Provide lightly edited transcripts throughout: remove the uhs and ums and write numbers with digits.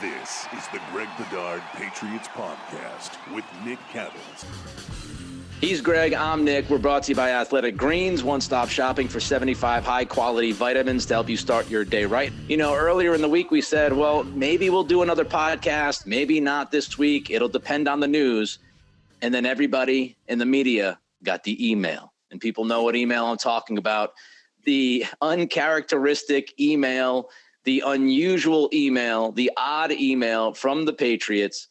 This is the Greg Bedard Patriots Podcast with Nick Cattles. He's Greg, I'm Nick. We're brought to you by Athletic Greens, one-stop shopping for 75 high-quality vitamins to help you start your day right. You know, earlier in the week we said, well, maybe we'll do another podcast, maybe not this week. It'll depend on the news. And then everybody in the media got the email. And people know what email I'm talking about. The uncharacteristic email, the unusual email, the odd email from the Patriots.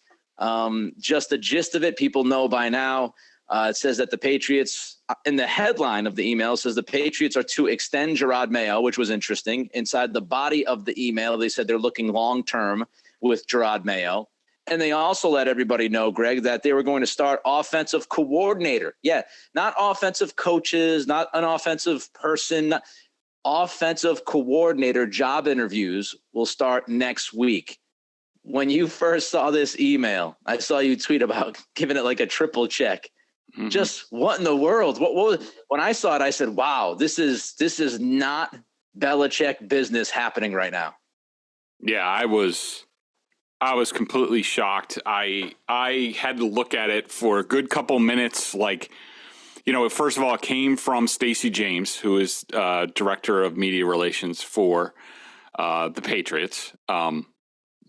Just the gist of it, people know by now. It says that the Patriots, in the headline of the email, says the Patriots are to extend Jerod Mayo, which was interesting. Inside the body of the email, they said they're looking long-term with Jerod Mayo. And they also let everybody know, Greg, that they were going to start offensive coordinator. Yeah, not offensive coaches, not an offensive person. Offensive coordinator job interviews will start next week. When you first saw this email, I saw you tweet about giving it like a triple check. Mm-hmm. Just what in the world? What was, when I saw it, I said, wow, this is not Belichick business happening right now. Yeah, I was completely shocked. I had to look at it for a good couple minutes. Like, you know, first of all, it came from Stacey James, who is director of media relations for the Patriots.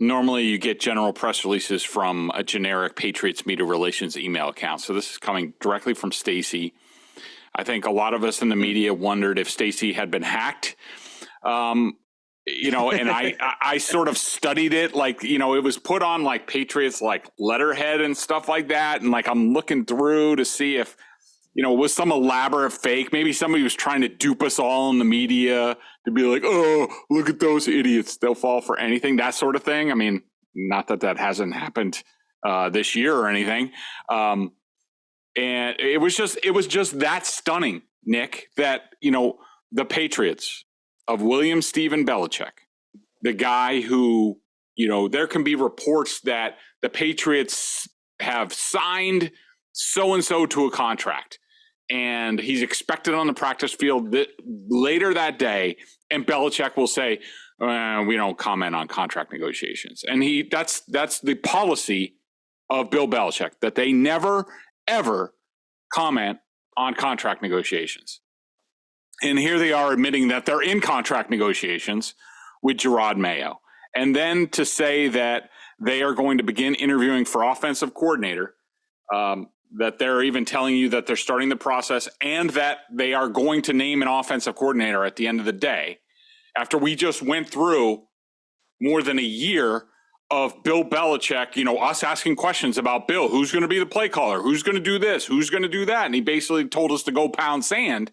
Normally, you get general press releases from a generic Patriots media relations email account. So this is coming directly from Stacey. I think a lot of us in the media wondered if Stacey had been hacked. You know, and I sort of studied it, like, you know, it was put on like Patriots, like letterhead and stuff like that. And like, I'm looking through to see if, you know, it was some elaborate fake. Maybe somebody was trying to dupe us all in the media to be like, oh, look at those idiots. They'll fall for anything, that sort of thing. I mean, not that that hasn't happened this year or anything. And it was just that stunning, Nick, that, you know, the Patriots of William Steven Belichick, the guy who, you know, there can be reports that the Patriots have signed so-and-so to a contract, and he's expected on the practice field later that day, and Belichick will say, we don't comment on contract negotiations. And that's the policy of Bill Belichick, that they never, ever comment on contract negotiations. And here they are admitting that they're in contract negotiations with Jerod Mayo. And then to say that they are going to begin interviewing for offensive coordinator, that they're even telling you that they're starting the process and that they are going to name an offensive coordinator at the end of the day, after we just went through more than a year of Bill Belichick, you know, us asking questions about Bill, who's going to be the play caller, who's going to do this, who's going to do that. And he basically told us to go pound sand.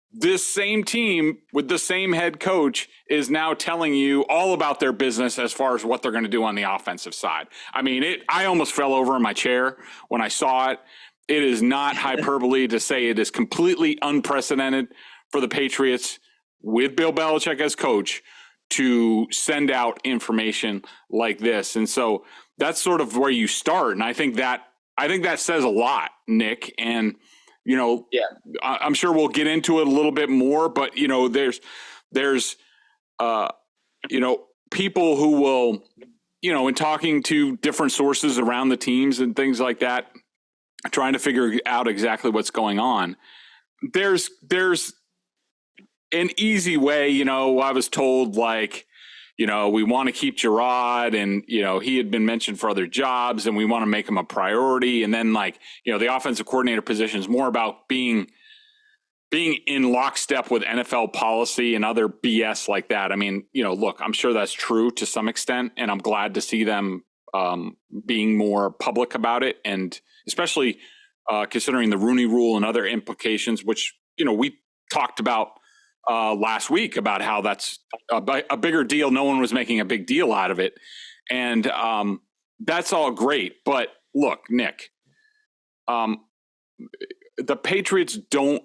This same team with the same head coach is now telling you all about their business as far as what they're going to do on the offensive side. I mean, I almost fell over in my chair when I saw it. It is not hyperbole to say it is completely unprecedented for the Patriots with Bill Belichick as coach to send out information like this. And so that's sort of where you start. And I think that says a lot, Nick. And you know, yeah, I'm sure we'll get into it a little bit more, but you know, there's you know, people who will, you know, in talking to different sources around the teams and things like that, trying to figure out exactly what's going on. There's an easy way, you know, I was told, like, you know, we want to keep Jerod, and, you know, he had been mentioned for other jobs and we want to make him a priority. And then, like, you know, the offensive coordinator position is more about being in lockstep with NFL policy and other BS like that. I mean, you know, look, I'm sure that's true to some extent, and I'm glad to see them being more public about it. And especially considering the Rooney Rule and other implications, which, you know, we talked about last week about how that's a bigger deal. No one was making a big deal out of it. And that's all great. But look, Nick, the Patriots don't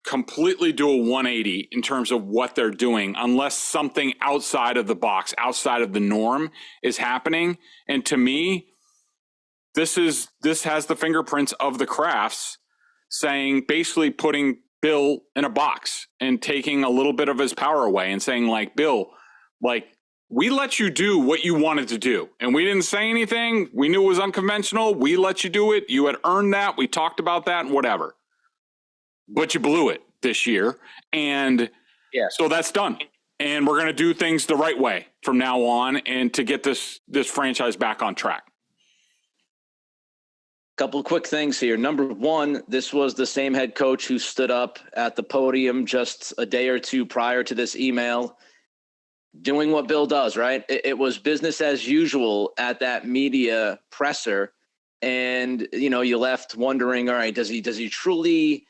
completely do a 180 in terms of what they're doing unless something outside of the box, outside of the norm is happening. And to me, this has the fingerprints of the Crafts saying, basically putting Bill in a box and taking a little bit of his power away and saying, like, Bill, like, we let you do what you wanted to do. And we didn't say anything. We knew it was unconventional. We let you do it. You had earned that. We talked about that and whatever. But you blew it this year. And so that's done. And we're going to do things the right way from now on and to get this franchise back on track. Couple of quick things here. Number one, this was the same head coach who stood up at the podium just a day or two prior to this email, doing what Bill does, right? It was business as usual at that media presser. And, you left wondering, all right, does he truly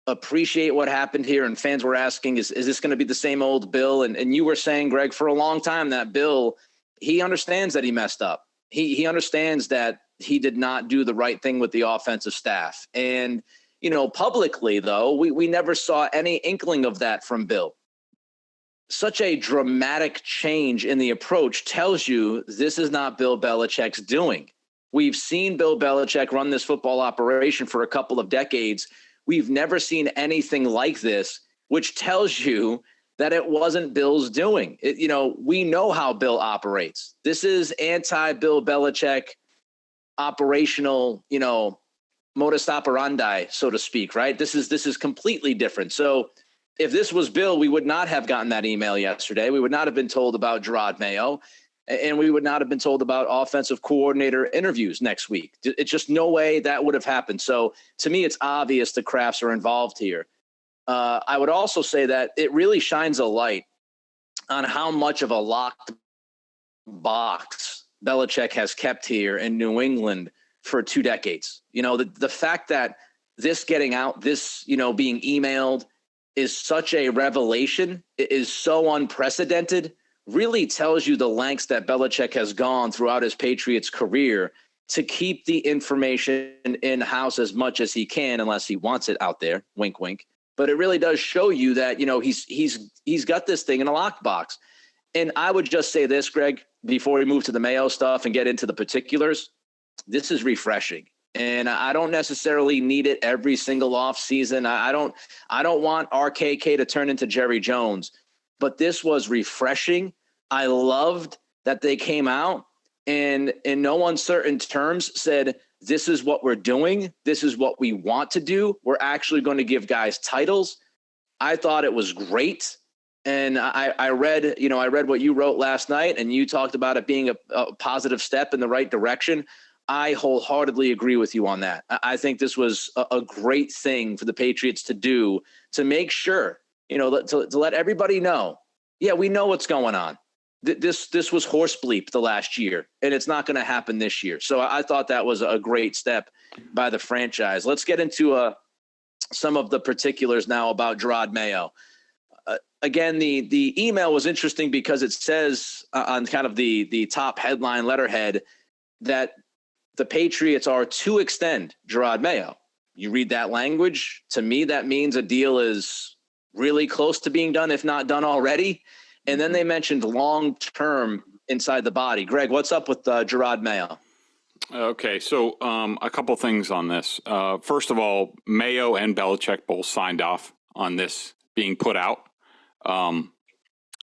appreciate what happened here? And fans were asking, is this going to be the same old Bill? And you were saying, Greg, for a long time that Bill, he understands that he messed up. He understands that he did not do the right thing with the offensive staff. And, publicly, though, we never saw any inkling of that from Bill. Such a dramatic change in the approach tells you this is not Bill Belichick's doing. We've seen Bill Belichick run this football operation for a couple of decades. We've never seen anything like this, which tells you that it wasn't Bill's doing. We know how Bill operates. This is anti-Bill Belichick operational, modus operandi, so to speak, right? This is completely different. So if this was Bill, we would not have gotten that email yesterday. We would not have been told about Jerod Mayo, and we would not have been told about offensive coordinator interviews next week. It's just no way that would have happened. So to me, it's obvious the Krafts are involved here. I would also say that it really shines a light on how much of a locked box Belichick has kept here in New England for 2 decades. The fact that this getting out, this, being emailed is such a revelation, it is so unprecedented, really tells you the lengths that Belichick has gone throughout his Patriots career to keep the information in-house as much as he can, unless he wants it out there, wink, wink. But it really does show you that, he's got this thing in a lockbox. And I would just say this, Greg, before we move to the Mayo stuff and get into the particulars, this is refreshing. And I don't necessarily need it every single offseason. I don't want RKK to turn into Jerry Jones, but this was refreshing. I loved that they came out and in no uncertain terms said, this is what we're doing. This is what we want to do. We're actually going to give guys titles. I thought it was great. And I read what you wrote last night, and you talked about it being a positive step in the right direction. I wholeheartedly agree with you on that. I think this was a great thing for the Patriots to do to make sure, to let everybody know, yeah, we know what's going on. This was horse bleep the last year, and it's not going to happen this year. So I thought that was a great step by the franchise. Let's get into some of the particulars now about Jerod Mayo. Again, the email was interesting because it says on kind of the top headline letterhead that the Patriots are to extend Jerod Mayo. You read that language, to me, that means a deal is really close to being done, if not done already. And then they mentioned long-term inside the body. Greg, what's up with Jerod Mayo? Okay, so a couple things on this. First of all, Mayo and Belichick both signed off on this being put out.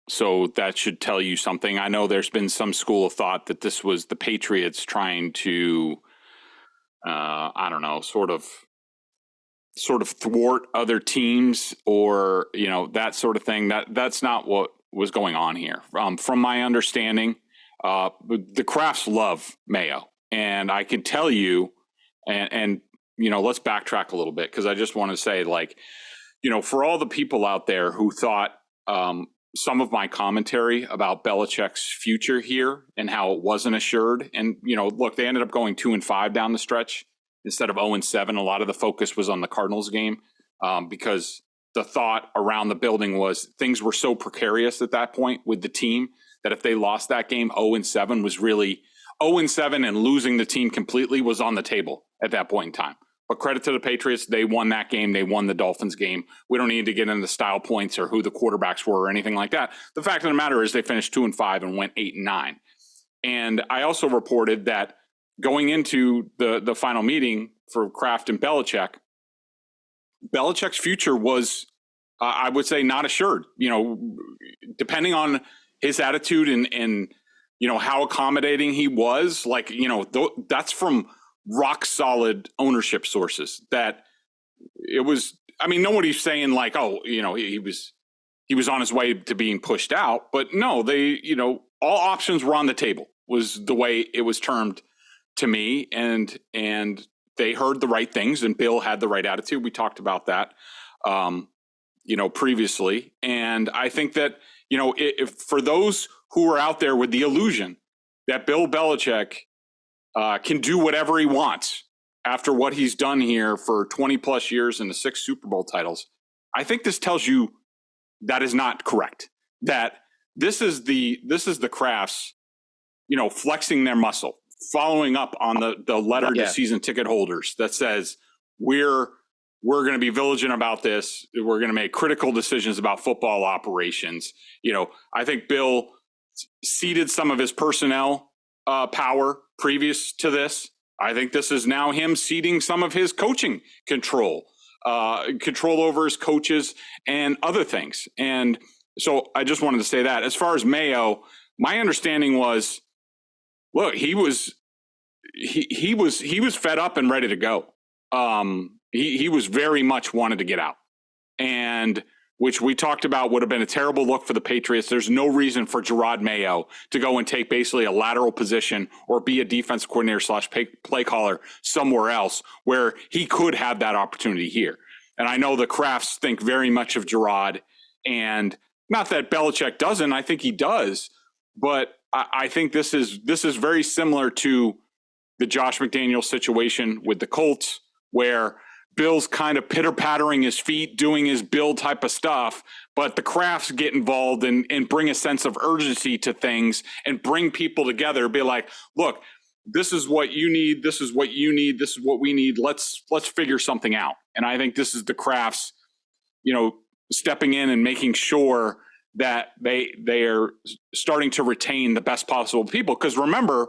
So that should tell you something. I know there's been some school of thought that this was the Patriots trying to, sort of thwart other teams or, that sort of thing. That's not what was going on here. From my understanding, the Krafts love Mayo. And I can tell you, and let's backtrack a little bit, because I just want to say, for all the people out there who thought some of my commentary about Belichick's future here and how it wasn't assured. And, look, they ended up going 2-5 down the stretch instead of 0-7. A lot of the focus was on the Cardinals game because the thought around the building was things were so precarious at that point with the team that if they lost that game, 0-7 was really 0-7, and losing the team completely was on the table at that point in time. But credit to the Patriots, they won that game. They won the Dolphins game. We don't need to get into style points or who the quarterbacks were or anything like that. The fact of the matter is they finished 2-5 and went 8-9. And I also reported that going into the final meeting for Kraft and Belichick, Belichick's future was, I would say, not assured. Depending on his attitude and how accommodating he was, like, that's from rock solid ownership sources that it was. I mean, nobody's saying like, oh, he was on his way to being pushed out, but no, they, all options were on the table was the way it was termed to me. And they heard the right things and Bill had the right attitude. We talked about that, previously. And I think that, if for those who are out there with the illusion that Bill Belichick can do whatever he wants after what he's done here for 20 plus years and the 6 Super Bowl titles, I think this tells you that is not correct. That this is the Krafts, flexing their muscle, following up on the letter to season ticket holders that says we're going to be vigilant about this. We're going to make critical decisions about football operations. I think Bill ceded some of his personnel power previous to this. I think this is now him ceding some of his coaching control over his coaches and other things. And so I just wanted to say that. As far as Mayo, my understanding was, look, he was fed up and ready to go. He was very much wanted to get out, and which we talked about would have been a terrible look for the Patriots. There's no reason for Jerod Mayo to go and take basically a lateral position or be a defense coordinator / play caller somewhere else where he could have that opportunity here. And I know the Krafts think very much of Jerod, and not that Belichick doesn't. I think he does, but I think this is very similar to the Josh McDaniels situation with the Colts, where Bill's kind of pitter-pattering his feet, doing his Bill type of stuff, but the Krafts get involved and bring a sense of urgency to things and bring people together, be like, look, this is what you need, this is what you need, this is what we need, let's figure something out. And I think this is the Krafts, stepping in and making sure that they are starting to retain the best possible people. Because remember,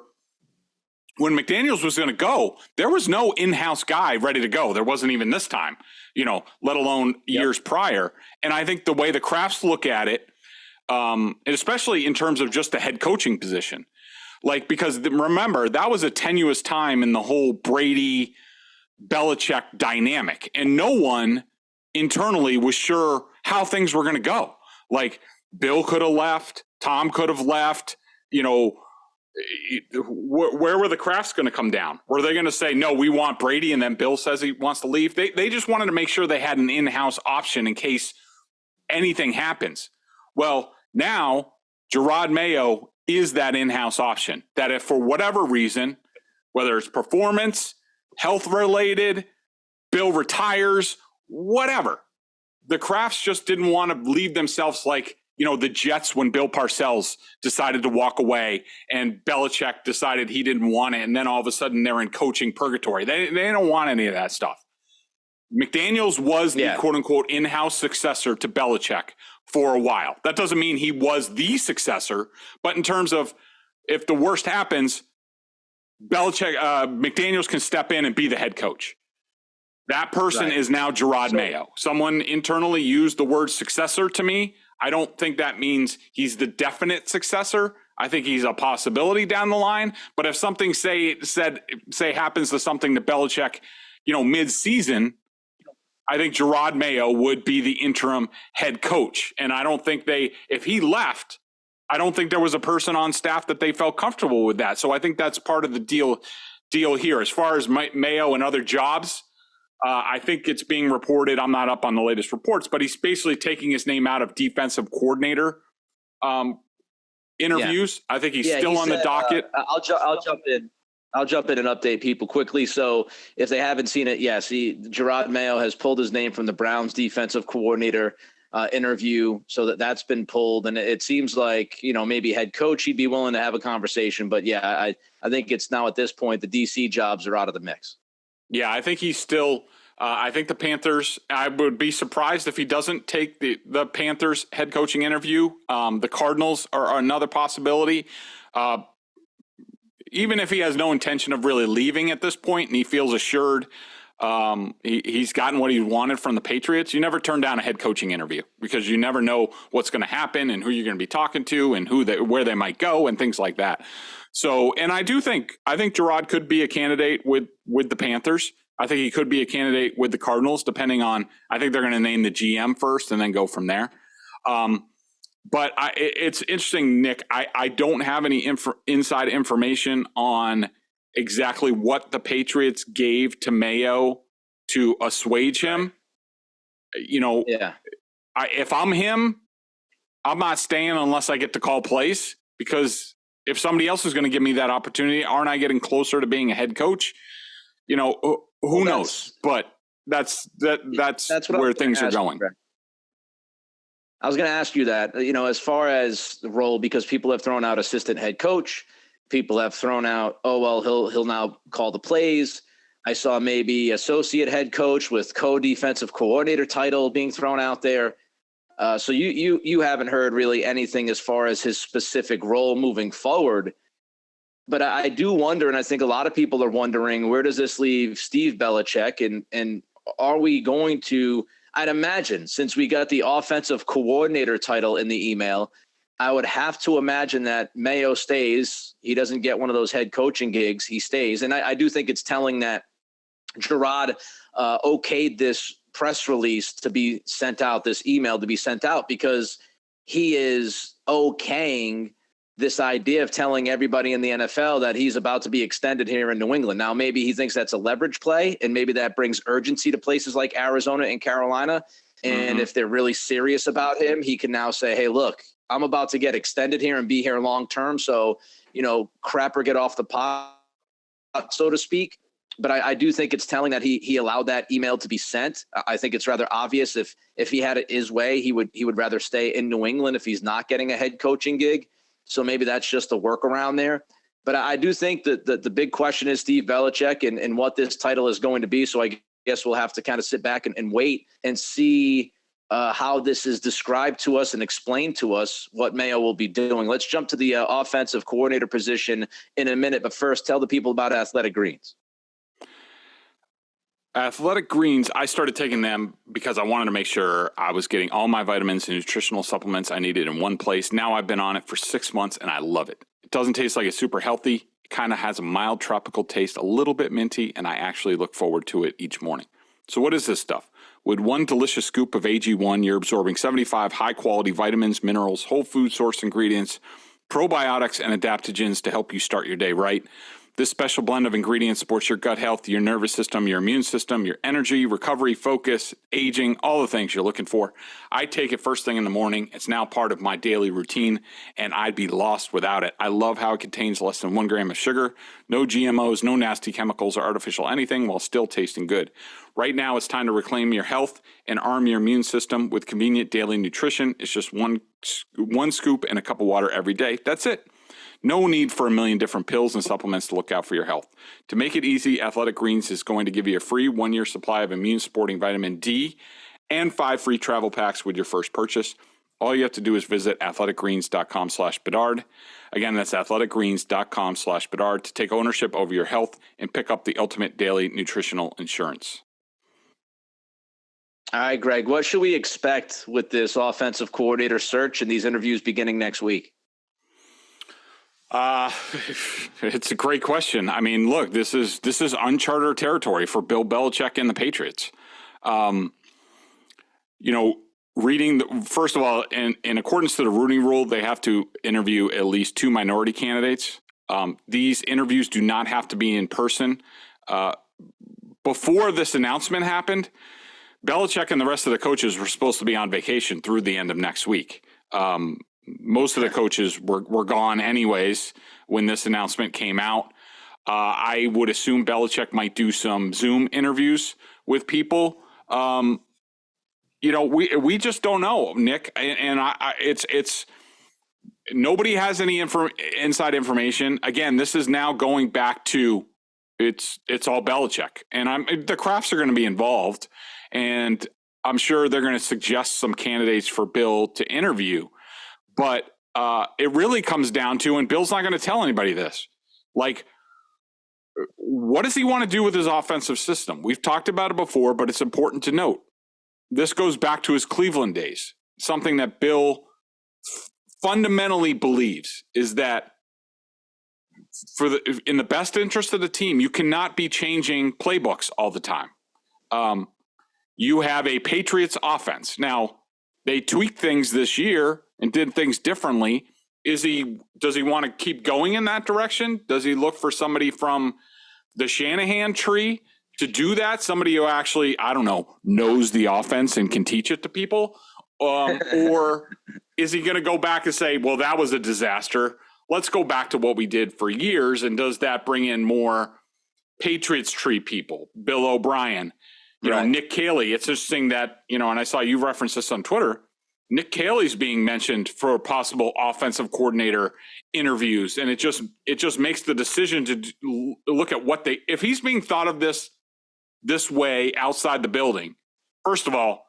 when McDaniels was going to go, there was no in-house guy ready to go. There wasn't even this time, let alone years prior. And I think the way the Krafts look at it, and especially in terms of just the head coaching position, because remember, that was a tenuous time in the whole Brady Belichick dynamic, and no one internally was sure how things were going to go. Like, Bill could have left, Tom could have left, where were the Krafts going to come down? Were they going to say, no, we want Brady, and then Bill says he wants to leave? They just wanted to make sure they had an in-house option in case anything happens. Well, now Jerod Mayo is that in-house option, that if for whatever reason, whether it's performance, health-related, Bill retires, whatever, the Krafts just didn't want to leave themselves like, the Jets when Bill Parcells decided to walk away and Belichick decided he didn't want it, and then all of a sudden they're in coaching purgatory. They don't want any of that stuff. McDaniels was the quote-unquote in-house successor to Belichick for a while. That doesn't mean he was the successor, but in terms of if the worst happens, McDaniels can step in and be the head coach. That person is now Jerod Mayo. Someone internally used the word successor to me. I don't think that means he's the definite successor. I think he's a possibility down the line. But if something say happens to something to Belichick, mid-season, I think Jerod Mayo would be the interim head coach. And I don't think if he left, I don't think there was a person on staff that they felt comfortable with that. So I think that's part of the deal here. As far as Mayo and other jobs, I think it's being reported, I'm not up on the latest reports, but he's basically taking his name out of defensive coordinator interviews. I think he's still on the docket. I'll jump in. I'll jump in and update people quickly. So if they haven't seen it, Jerod Mayo has pulled his name from the Browns defensive coordinator interview, so that's been pulled. And it seems like, maybe head coach, he'd be willing to have a conversation. But I think it's now at this point, the DC jobs are out of the mix. Yeah, I think he's still I think the Panthers, I would be surprised if he doesn't take the Panthers head coaching interview. The Cardinals are another possibility. Even if he has no intention of really leaving at this point and he feels assured He's gotten what he wanted from the Patriots. You never turn down a head coaching interview because you never know what's going to happen and who you're going to be talking to and where they might go and things like that. So, and I think Jerod could be a candidate with the Panthers. I think he could be a candidate with the Cardinals, depending on, I think they're going to name the GM first and then go from there. But it's interesting, Nick. I don't have any inside information on exactly what the Patriots gave to Mayo to assuage him. If I'm him, I'm not staying unless I get to call plays, because if somebody else is going to give me that opportunity, aren't I getting closer to being a head coach? Who knows? But that's where things are going. I was going to ask you that, as far as the role, because people have thrown out assistant head coach, people have thrown out, he'll now call the plays. I saw maybe associate head coach with co-defensive coordinator title being thrown out there. So you haven't heard really anything as far as his specific role moving forward. But I do wonder, and I think a lot of people are wondering, where does this leave Steve Belichick? And are we going to, I'd imagine, since we got the offensive coordinator title in the email, I would have to imagine that Mayo stays. He doesn't get one of those head coaching gigs. He stays. And I do think it's telling that Jerod okayed this press release to be sent out, this email to be sent out, because he is okaying this idea of telling everybody in the NFL that he's about to be extended here in New England. Now, maybe he thinks that's a leverage play, and maybe that brings urgency to places like Arizona and Carolina. And if they're really serious about him, he can now say, hey, look, I'm about to get extended here and be here long term. So, crap or get off the pot, so to speak. But I do think it's telling that he allowed that email to be sent. I think it's rather obvious if he had it his way, he would rather stay in New England if he's not getting a head coaching gig. So maybe that's just a workaround there. But I do think that the big question is Steve Belichick and what this title is going to be. So I guess we'll have to kind of sit back and wait and see how this is described to us and explained to us what Mayo will be doing. Let's jump to the offensive coordinator position in a minute. But first, tell the people about Athletic Greens. Athletic Greens, I started taking them because I wanted to make sure I was getting all my vitamins and nutritional supplements I needed in one place. Now I've been on it for 6 months and I love it. It doesn't taste like it's super healthy. It kind of has a mild tropical taste, a little bit minty, and I actually look forward to it each morning. So what is this stuff? With one delicious scoop of AG1, you're absorbing 75 high-quality vitamins, minerals, whole food source ingredients, probiotics, and adaptogens to help you start your day right. This special blend of ingredients supports your gut health, your nervous system, your immune system, your energy, recovery, focus, aging, all the things you're looking for. I take it first thing in the morning. It's now part of my daily routine, and I'd be lost without it. I love how it contains less than 1 gram of sugar, no GMOs, no nasty chemicals or artificial anything, while still tasting good. Right now, it's time to reclaim your health and arm your immune system with convenient daily nutrition. It's just one scoop and a cup of water every day. That's it. No need for a million different pills and supplements to look out for your health. To make it easy, Athletic Greens is going to give you a free 1-year supply of immune-supporting vitamin D and 5 free travel packs with your first purchase. All you have to do is visit athleticgreens.com/Bedard. Again, that's athleticgreens.com/Bedard to take ownership over your health and pick up the ultimate daily nutritional insurance. All right, Greg, what should we expect with this offensive coordinator search and these interviews beginning next week? It's a great question. I mean, look, this is uncharted territory for Bill Belichick and the Patriots. First of all, in accordance to the rooting rule, they have to interview at least 2 minority candidates. These interviews do not have to be in person. Before this announcement happened, Belichick and the rest of the coaches were supposed to be on vacation through the end of next week. Most of the coaches were gone anyways when this announcement came out. I would assume Belichick might do some Zoom interviews with people. We just don't know, Nick. And it's nobody has any inside information. Again, this is now going back to it's all Belichick, and the Crafts are going to be involved, and I'm sure they're going to suggest some candidates for Bill to interview. But it really comes down to, and Bill's not going to tell anybody this, like, what does he want to do with his offensive system? We've talked about it before, but it's important to note. This goes back to his Cleveland days. Something that Bill fundamentally believes is that in the best interest of the team, you cannot be changing playbooks all the time. You have a Patriots offense. Now, they tweaked things this year and did things differently. Does he want to keep going in that direction? Does he look for somebody from the Shanahan tree to do that? Somebody who actually, I don't know, knows the offense and can teach it to people? Or is he going to go back and say, well, that was a disaster. Let's go back to what we did for years. And does that bring in more Patriots tree people? Bill O'Brien, you know, Nick Caley. It's interesting that, you know, and I saw you reference this on Twitter. Nick Caley's being mentioned for possible offensive coordinator interviews. And it just makes the decision to look at if he's being thought of this way outside the building, first of all,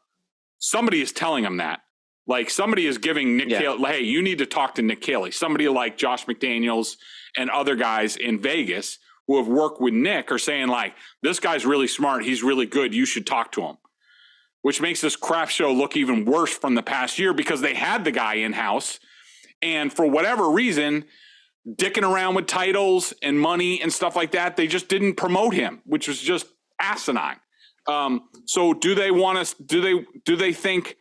somebody is telling him that. Like, somebody is giving Nick Caley, hey, you need to talk to Nick Caley. Somebody like Josh McDaniels and other guys in Vegas who have worked with Nick are saying, like, this guy's really smart. He's really good. You should talk to him. Which makes this crap show look even worse from the past year because they had the guy in-house. And for whatever reason, dicking around with titles and money and stuff like that, they just didn't promote him, which was just asinine. So do they want to? Do they think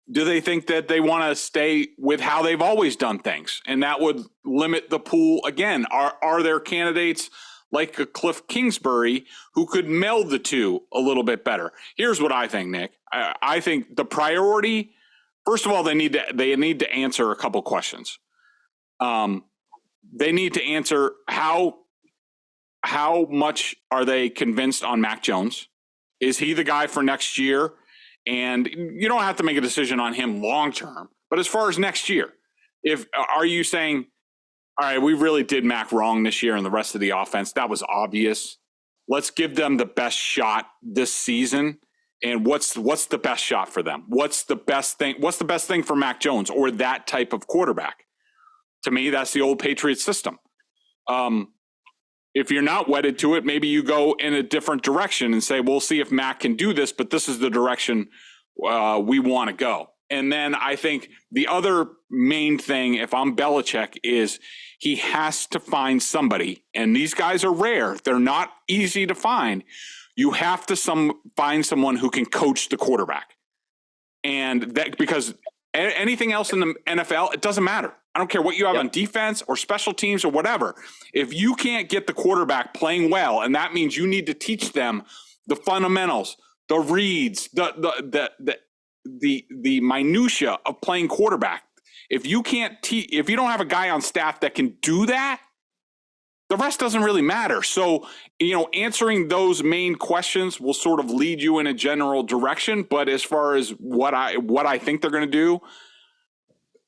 that they want to stay with how they've always done things, and that would limit the pool again? Are there candidates like a Cliff Kingsbury who could meld the two a little bit better? Here's what I think, Nick. I think the priority, first of all, they need to answer a couple questions. They need to answer how much are they convinced on Mac Jones? Is he the guy for next year? And you don't have to make a decision on him long term, but as far as next year, are you saying, all right, we really did Mac wrong this year and the rest of the offense, that was obvious. Let's give them the best shot this season. And what's the best shot for them? What's the best thing? What's the best thing for Mac Jones or that type of quarterback? To me, that's the old Patriots system. If you're not wedded to it, maybe you go in a different direction and say, we'll see if Mac can do this, but this is the direction we want to go. And then I think the other main thing, if I'm Belichick, is he has to find somebody, and these guys are rare. They're not easy to find. You have to find someone who can coach the quarterback. And that, because anything else in the NFL, it doesn't matter. I don't care what you have on defense or special teams or whatever. If you can't get the quarterback playing well, and that means you need to teach them the fundamentals, the reads, the minutia of playing quarterback. If you if you don't have a guy on staff that can do that, the rest doesn't really matter. So, you know, answering those main questions will sort of lead you in a general direction. But as far as what I think they're going to do,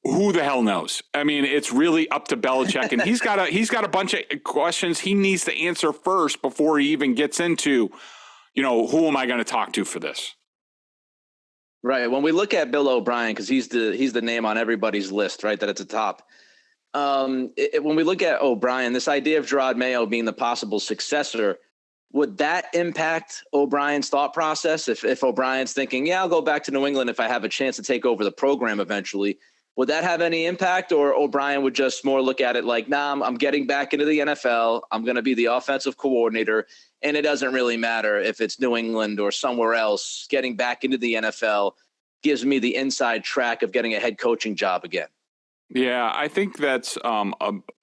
who the hell knows? I mean, it's really up to Belichick, and he's got a bunch of questions he needs to answer first before he even gets into, you know, who am I going to talk to for this? Right. When we look at Bill O'Brien, because he's the name on everybody's list, right? That at the top. When we look at O'Brien, this idea of Jerod Mayo being the possible successor, would that impact O'Brien's thought process? If O'Brien's thinking, yeah, I'll go back to New England if I have a chance to take over the program eventually, would that have any impact? Or O'Brien would just more look at it like, nah, I'm getting back into the NFL. I'm going to be the offensive coordinator. And it doesn't really matter if it's New England or somewhere else. Getting back into the NFL gives me the inside track of getting a head coaching job again. Yeah, I think that's a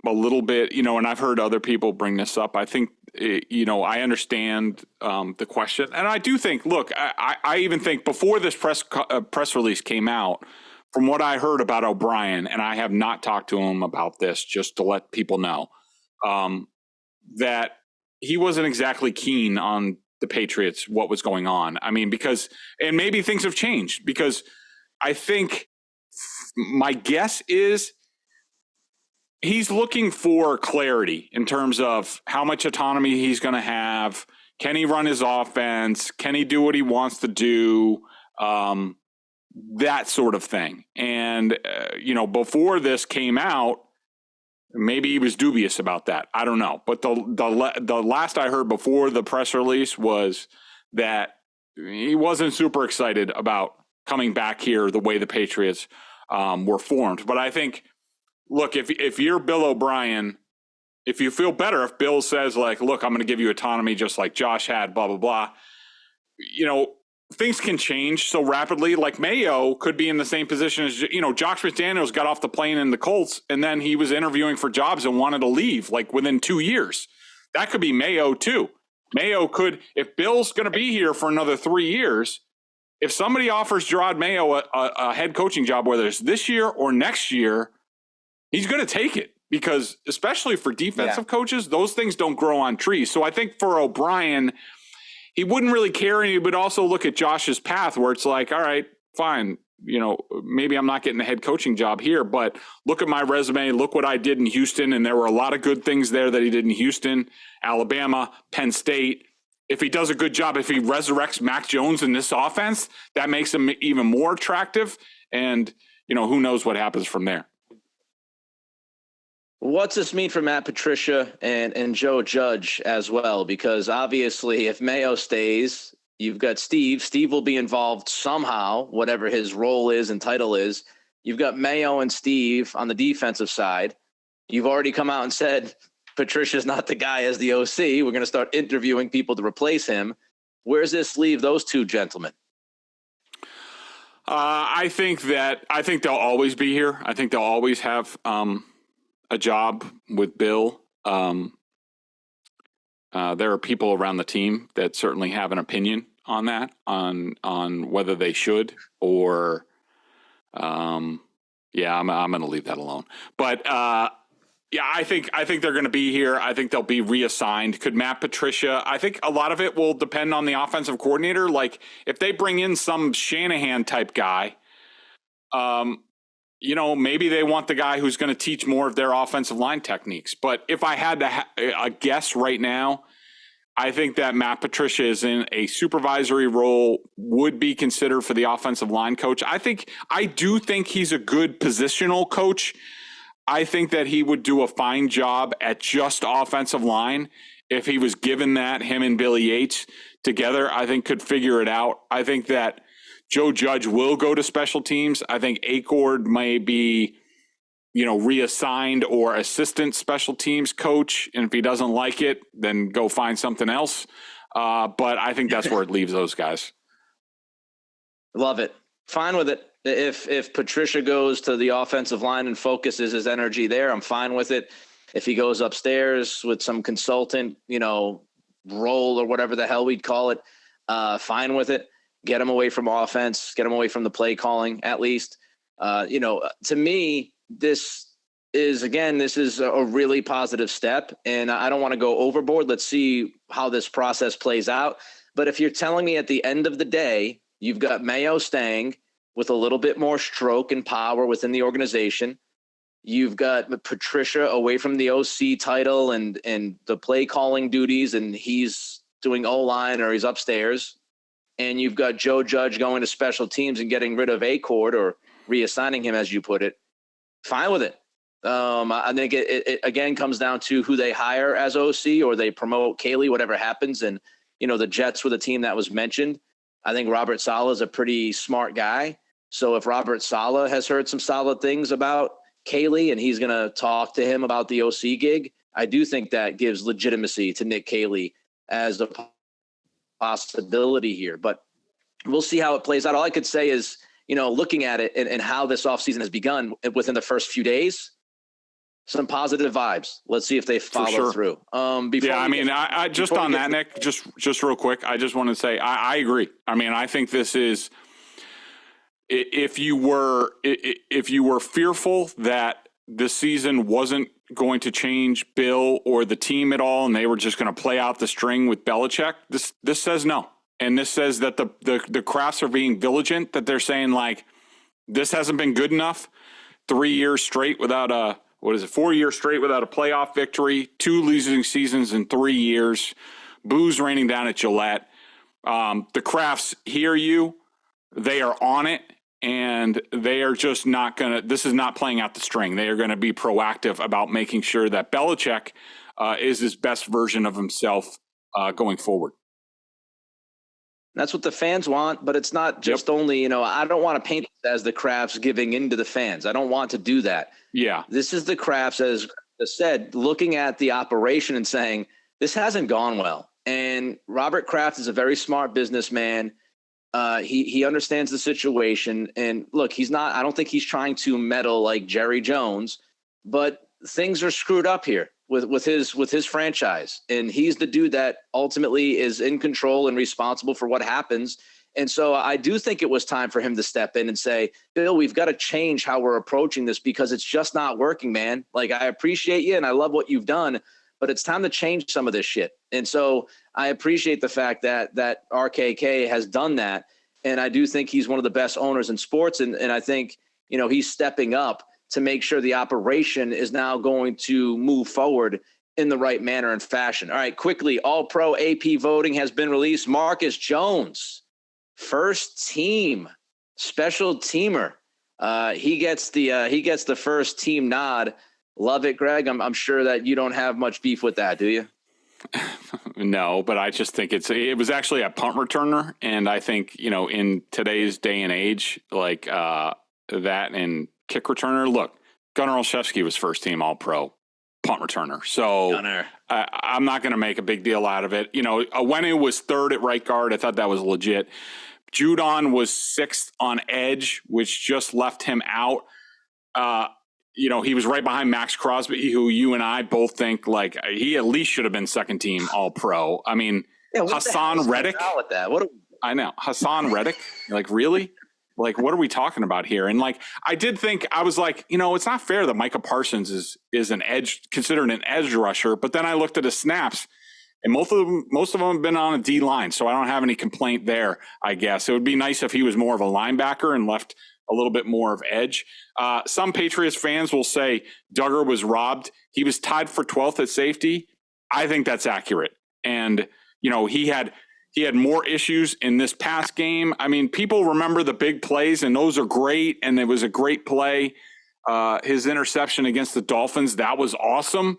little bit, you know, and I've heard other people bring this up. I think, you know, I understand the question. And I do think, look, I even think before this press release came out, from what I heard about O'Brien, and I have not talked to him about this, just to let people know, that he wasn't exactly keen on the Patriots, what was going on. I mean, because, and maybe things have changed, because I think my guess is he's looking for clarity in terms of how much autonomy he's going to have. Can he run his offense? Can he do what he wants to do? That sort of thing. And, you know, before this came out, Maybe he was dubious about that. I don't know. But the last I heard before the press release was that he wasn't super excited about coming back here the way the Patriots were formed. But I think, look, if you're Bill O'Brien, if you feel better, if Bill says, like, look, I'm going to give you autonomy just like Josh had, blah, blah, blah, things can change so rapidly. Like Mayo could be in the same position as, Josh McDaniels got off the plane in the Colts, and then he was interviewing for jobs and wanted to leave like within 2 years. That could be Mayo too. Mayo could, if Bill's going to be here for another 3 years, if somebody offers Jerod Mayo a head coaching job, whether it's this year or next year, he's going to take it, because especially for defensive coaches, those things don't grow on trees. So I think for O'Brien, he wouldn't really care, and he would also look at Josh's path where it's like, all right, fine, maybe I'm not getting a head coaching job here, but look at my resume, look what I did in Houston, and there were a lot of good things there that he did in Houston, Alabama, Penn State. If he does a good job, if he resurrects Mac Jones in this offense, that makes him even more attractive, and, who knows what happens from there. What's this mean for Matt Patricia and Joe Judge as well? Because obviously if Mayo stays, you've got Steve. Steve will be involved somehow, whatever his role is and title is. You've got Mayo and Steve on the defensive side. You've already come out and said Patricia's not the guy as the OC. We're going to start interviewing people to replace him. Where does this leave those two gentlemen? I think they'll always be here. I think they'll always have a job with Bill. There are people around the team that certainly have an opinion on that, on whether they should or, I'm going to leave that alone. But I think they're going to be here. I think they'll be reassigned. Could Matt Patricia? I think a lot of it will depend on the offensive coordinator. Like if they bring in some Shanahan type guy, maybe they want the guy who's going to teach more of their offensive line techniques. But if I had to guess right now, I think that Matt Patricia is in a supervisory role, would be considered for the offensive line coach. I do think he's a good positional coach. I think that he would do a fine job at just offensive line if he was given that. Him and Billy Yates together, I think, could figure it out. I think that Joe Judge will go to special teams. I think Acord may be, reassigned or assistant special teams coach. And if he doesn't like it, then go find something else. But I think that's where it leaves those guys. Love it. Fine with it. If Patricia goes to the offensive line and focuses his energy there, I'm fine with it. If he goes upstairs with some consultant, role or whatever the hell we'd call it, fine with it. Get him away from offense, get him away from the play calling, at least. To me, this is a really positive step, and I don't want to go overboard. Let's see how this process plays out. But if you're telling me at the end of the day, you've got Mayo staying with a little bit more stroke and power within the organization, you've got Patricia away from the OC title and the play calling duties, and he's doing O-line or he's upstairs, and you've got Joe Judge going to special teams and getting rid of Acord or reassigning him, as you put it, fine with it. I think it again comes down to who they hire as OC, or they promote Caley, whatever happens. And, the Jets were the team that was mentioned. I think Robert Saleh is a pretty smart guy. So if Robert Saleh has heard some solid things about Caley and he's going to talk to him about the OC gig, I do think that gives legitimacy to Nick Caley as a possibility here. But we'll see how it plays out. All I could say is, looking at it and how this offseason has begun within the first few days, some positive vibes. Let's see if they follow through. I just on that, Nick, just real quick, I just want to say I agree. I mean, I think this is, if you were fearful that this season wasn't going to change Bill or the team at all, and they were just going to play out the string with Belichick, this says no. And this says that the Crafts are being vigilant, that they're saying, like, this hasn't been good enough. 3 years straight without 4 years straight without a playoff victory, 2 losing seasons in 3 years, booze raining down at Gillette. The Crafts hear you. They are on it. and they are just not going to – this is not playing out the string. They are going to be proactive about making sure that Belichick is his best version of himself going forward. That's what the fans want, but it's not just only, I don't want to paint it as the Crafts giving into the fans. I don't want to do that. Yeah. This is the Crafts, as I said, looking at the operation and saying, this hasn't gone well. And Robert Kraft is a very smart businessman. He understands the situation. And look, I don't think he's trying to meddle like Jerry Jones, but things are screwed up here with his franchise. And he's the dude that ultimately is in control and responsible for what happens. And so I do think it was time for him to step in and say, Bill, we've got to change how we're approaching this because it's just not working, man. Like, I appreciate you and I love what you've done, but it's time to change some of this shit. And so I appreciate the fact that RKK has done that. And I do think he's one of the best owners in sports. And I think, he's stepping up to make sure the operation is now going to move forward in the right manner and fashion. All right, quickly, All-Pro AP voting has been released. Marcus Jones, first team, special teamer. He gets the first team nod. Love it, Greg. I'm sure that you don't have much beef with that, do you? No, but I just think it was actually a punt returner. And I think, in today's day and age, like that and kick returner, look, Gunnar Olszewski was first team All-Pro punt returner. So I'm not going to make a big deal out of it. Awenu was third at right guard. I thought that was legit. Judon was sixth on edge, which just left him out. He was right behind Max Crosby, who you and I both think like he at least should have been second team All-Pro. I mean, Hassan Reddick. I know. Hassan Reddick. Like, really? Like, what are we talking about here? And like, I did think, I was like, it's not fair that Micah Parsons is an edge, considered an edge rusher. But then I looked at his snaps, and most of them have been on a D line. So I don't have any complaint there, I guess. It would be nice if he was more of a linebacker and left a little bit more of edge. Some Patriots fans will say Duggar was robbed. He was tied for 12th at safety. I think that's accurate. And, he had more issues in this past game. I mean, people remember the big plays, and those are great, and it was a great play. His interception against the Dolphins, that was awesome.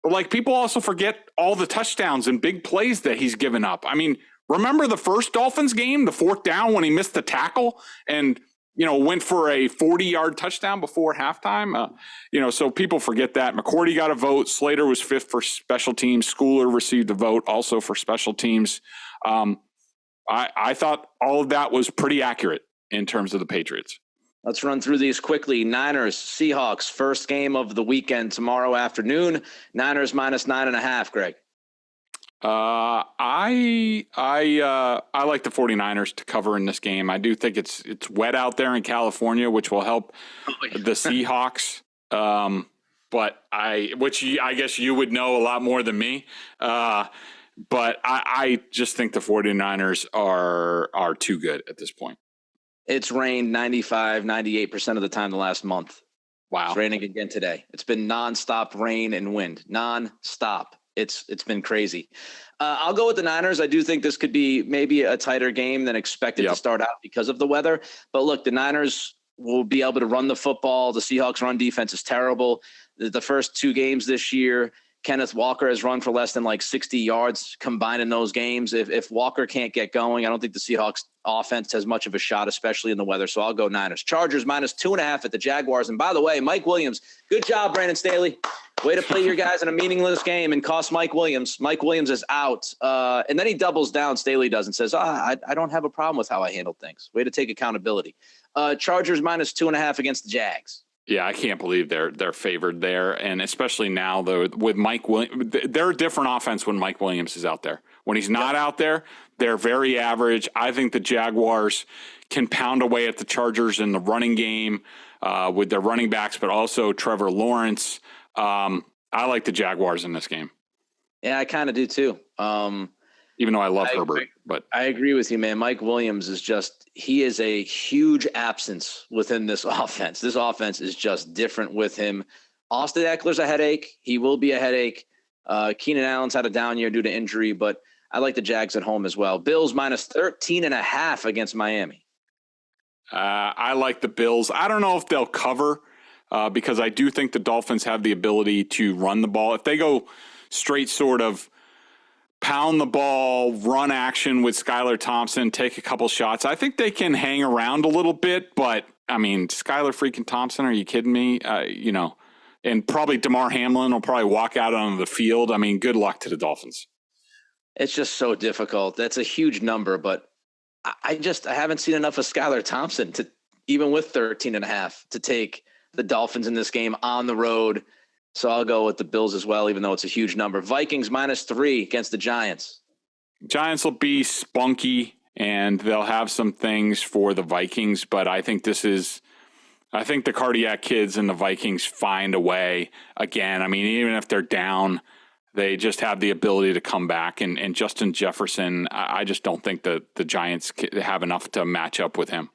But, like, people also forget all the touchdowns and big plays that he's given up. I mean, remember the first Dolphins game, the fourth down when he missed the tackle and, went for a 40-yard touchdown before halftime? So people forget that. McCourty got a vote. Slater was fifth for special teams. Schooler received a vote also for special teams. I thought all of that was pretty accurate in terms of the Patriots. Let's run through these quickly. Niners, Seahawks, first game of the weekend tomorrow afternoon. Niners minus 9.5, Greg. I like the 49ers to cover in this game. I do think it's wet out there in California, which will help the Seahawks. But I guess you would know a lot more than me. But I just think the 49ers are too good at this point. It's rained 95, 98% of the time the last month. Wow. It's raining again today. It's been nonstop rain and wind. Nonstop. It's been crazy. I'll go with the Niners. I do think this could be maybe a tighter game than expected to start out because of the weather. But look, the Niners will be able to run the football. The Seahawks run defense is terrible. The first two games this year, Kenneth Walker has run for less than like 60 yards combined in those games. If Walker can't get going, I don't think the Seahawks offense has much of a shot, especially in the weather. So I'll go Niners. Chargers minus 2.5 at the Jaguars. And by the way, Mike Williams, good job, Brandon Staley. Way to play your guys in a meaningless game and cost Mike Williams. Mike Williams is out. And then he doubles down, Staley does, and says, I don't have a problem with how I handled things. Way to take accountability. Chargers minus 2.5 against the Jags. Yeah, I can't believe they're favored there, and especially now though with Mike Williams, they're a different offense when Mike Williams is out there. When he's not out there, they're very average. I think the Jaguars can pound away at the Chargers in the running game with their running backs, but also Trevor Lawrence. I like the Jaguars in this game. Yeah, I kind of do too. Even though I love Herbert, but I agree with you, man. Mike Williams he is a huge absence within this offense. This offense is just different with him. Austin Eckler's a headache. He will be a headache. Keenan Allen's had a down year due to injury, but I like the Jags at home as well. Bills minus 13.5 against Miami. I like the Bills. I don't know if they'll cover because I do think the Dolphins have the ability to run the ball. If they go straight sort of pound the ball, run action with Skylar Thompson, take a couple shots, I think they can hang around a little bit. But, I mean, Skylar freaking Thompson, are you kidding me? And probably DeMar Hamlin will probably walk out onto the field. I mean, good luck to the Dolphins. It's just so difficult. That's a huge number, but I haven't seen enough of Skylar Thompson to, even with 13.5, to take the Dolphins in this game on the road. So I'll go with the Bills as well, even though it's a huge number. Vikings -3 against the Giants. Giants will be spunky and they'll have some things for the Vikings, but I think the cardiac kids and the Vikings find a way again. I mean, even if they're down, they just have the ability to come back. And Justin Jefferson, I just don't think that the Giants have enough to match up with him.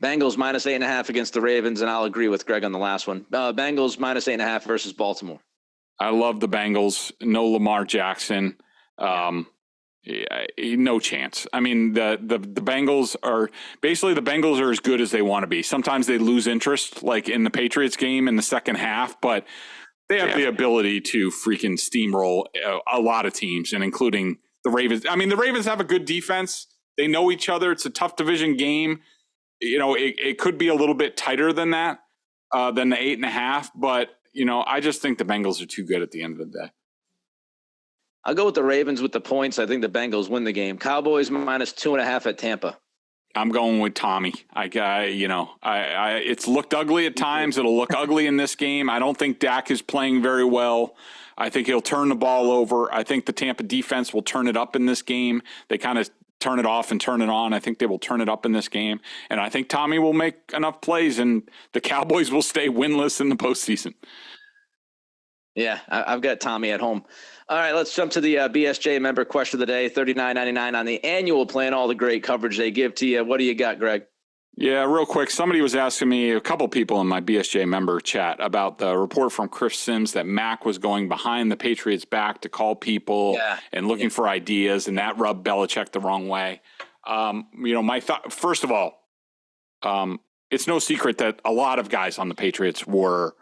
Bengals -8.5 against the Ravens, and I'll agree with Greg on the last one. Bengals -8.5 versus Baltimore. I love the Bengals. No Lamar Jackson. No chance. I mean, the Bengals are as good as they want to be. Sometimes they lose interest, like in the Patriots game in the second half, but they have the ability to freaking steamroll a lot of teams, and including the Ravens. I mean, the Ravens have a good defense. They know each other. It's a tough division game. It could be a little bit tighter than that, than the 8.5. But, I just think the Bengals are too good at the end of the day. I'll go with the Ravens with the points. I think the Bengals win the game. Cowboys -2.5 at Tampa. I'm going with Tommy. It's looked ugly at times. It'll look ugly in this game. I don't think Dak is playing very well. I think he'll turn the ball over. I think the Tampa defense will turn it up in this game. They kind of turn it off and turn it on. I think they will turn it up in this game. And I think Tommy will make enough plays and the Cowboys will stay winless in the postseason. Yeah, I've got Tommy at home. All right, let's jump to the BSJ member question of the day. $39.99 on the annual plan, all the great coverage they give to you. What do you got, Greg? Yeah, real quick. Somebody was asking me, a couple people in my BSJ member chat, about the report from Chris Sims that Mac was going behind the Patriots' back to call people and looking for ideas, and that rubbed Belichick the wrong way. My thought, first of all, it's no secret that a lot of guys on the Patriots were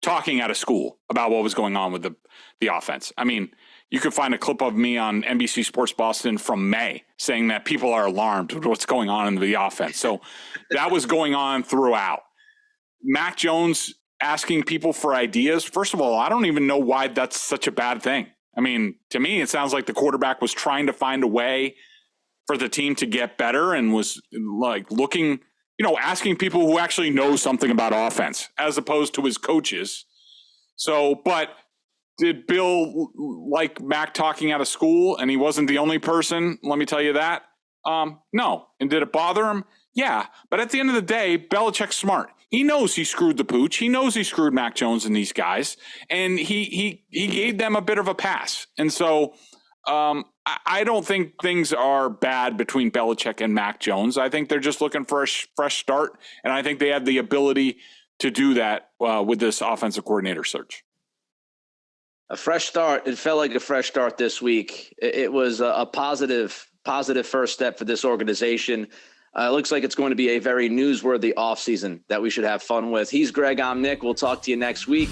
talking out of school about what was going on with the offense. I mean, you could find a clip of me on NBC Sports Boston from May saying that people are alarmed with what's going on in the offense. So that was going on throughout. Mac Jones asking people for ideas. First of all, I don't even know why that's such a bad thing. I mean, to me, it sounds like the quarterback was trying to find a way for the team to get better and was like looking, asking people who actually know something about offense as opposed to his coaches. So, but did Bill like Mac talking out of school and he wasn't the only person? Let me tell you that. No. And did it bother him? Yeah. But at the end of the day, Belichick's smart. He knows he screwed the pooch. He knows he screwed Mac Jones and these guys. And he gave them a bit of a pass. And so I don't think things are bad between Belichick and Mac Jones. I think they're just looking for a fresh start. And I think they have the ability to do that with this offensive coordinator search. A fresh start. It felt like a fresh start this week. It was a positive first step for this organization. It looks like it's going to be a very newsworthy offseason that we should have fun with. He's Greg. I'm Nick. We'll talk to you next week.